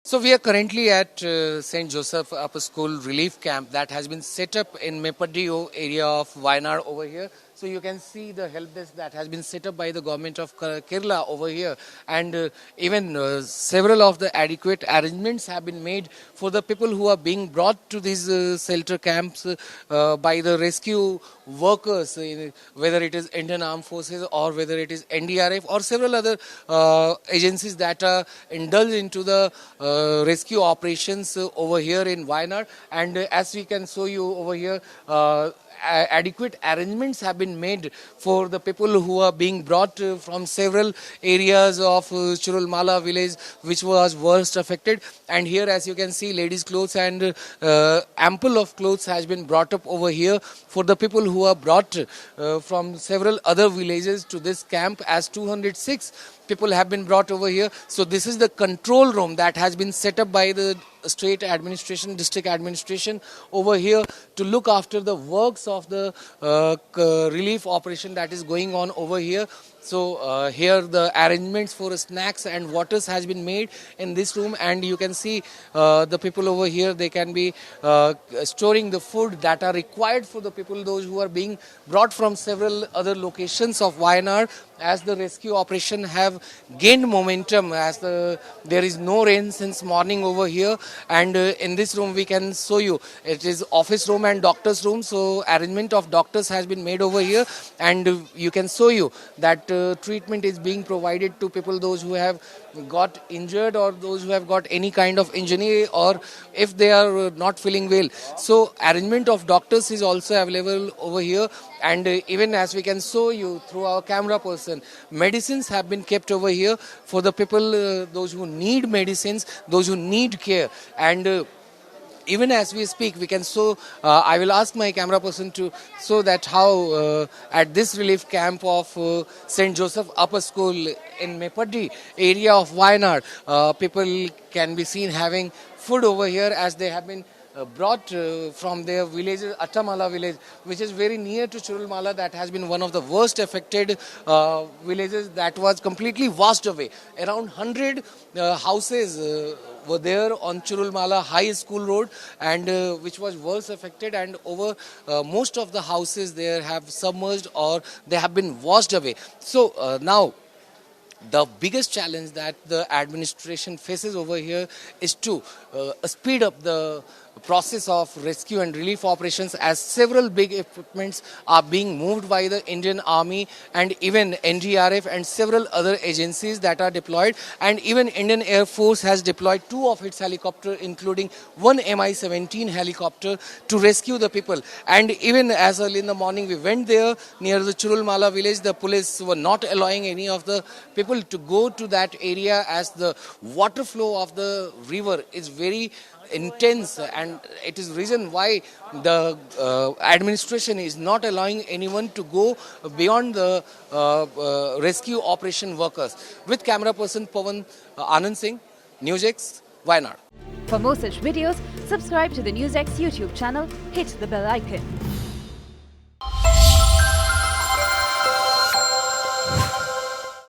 So we are currently at St. Joseph Upper School Relief Camp that has been set up in Mepaddio area of Wayanad over here. So you can see the help desk that has been set up by the government of Kerala over here, and even several of the adequate arrangements have been made for the people who are being brought to these shelter camps by the rescue workers, whether it is Indian Armed Forces or whether it is NDRF or several other agencies that are indulged into the rescue operations over here in Wayanad. And as we can show you over here, adequate arrangements have been made for the people who are being brought from several areas of Churulmala village, which was worst affected. And here, as you can see, ladies' clothes and ample of clothes has been brought up over here for the people who are brought from several other villages to this camp, as 206 people have been brought over here. So this is the control room that has been set up by the state administration, district administration over here to look after the works of the relief operation that is going on over here. So here the arrangements for snacks and waters has been made in this room, and you can see the people over here, they can be storing the food that are required for the people, those who are being brought from several other locations of Wayanad, as the rescue operation have gained momentum, as there is no rain since morning over here. And in this room we can show you, it is office room and doctor's room, so arrangement of doctors has been made over here, and you can show you that treatment is being provided to people, those who have got injured or those who have got any kind of injury, or if they are not feeling well. So arrangement of doctors is also available over here. And even as we can show you through our camera person, medicines have been kept over here for the people, those who need medicines, those who need care. And even as we speak, we can show, I will ask my camera person to show that how at this relief camp of St. Joseph Upper School in Mepaddi area of Wayanad, people can be seen having food over here, as they have been brought from their villages, Attamala village, which is very near to Churulmala, that has been one of the worst affected villages that was completely washed away. Around 100 houses were there on Churulmala High School Road, and which was worst affected, and over most of the houses there have submerged or they have been washed away. So now the biggest challenge that the administration faces over here is to speed up the process of rescue and relief operations, as several big equipments are being moved by the Indian Army and even NDRF and several other agencies that are deployed. And even Indian Air Force has deployed 2 of its helicopters, including one Mi-17 helicopter, to rescue the people. And even as early in the morning we went there near the Churulmala village, the police were not allowing any of the people to go to that area, as the water flow of the river is very intense, and it is reason why the administration is not allowing anyone to go beyond the rescue operation workers. With camera person Pawan, Anand Singh, NewsX, Wayanad. For more such videos, subscribe to the NewsX YouTube channel, hit the bell icon.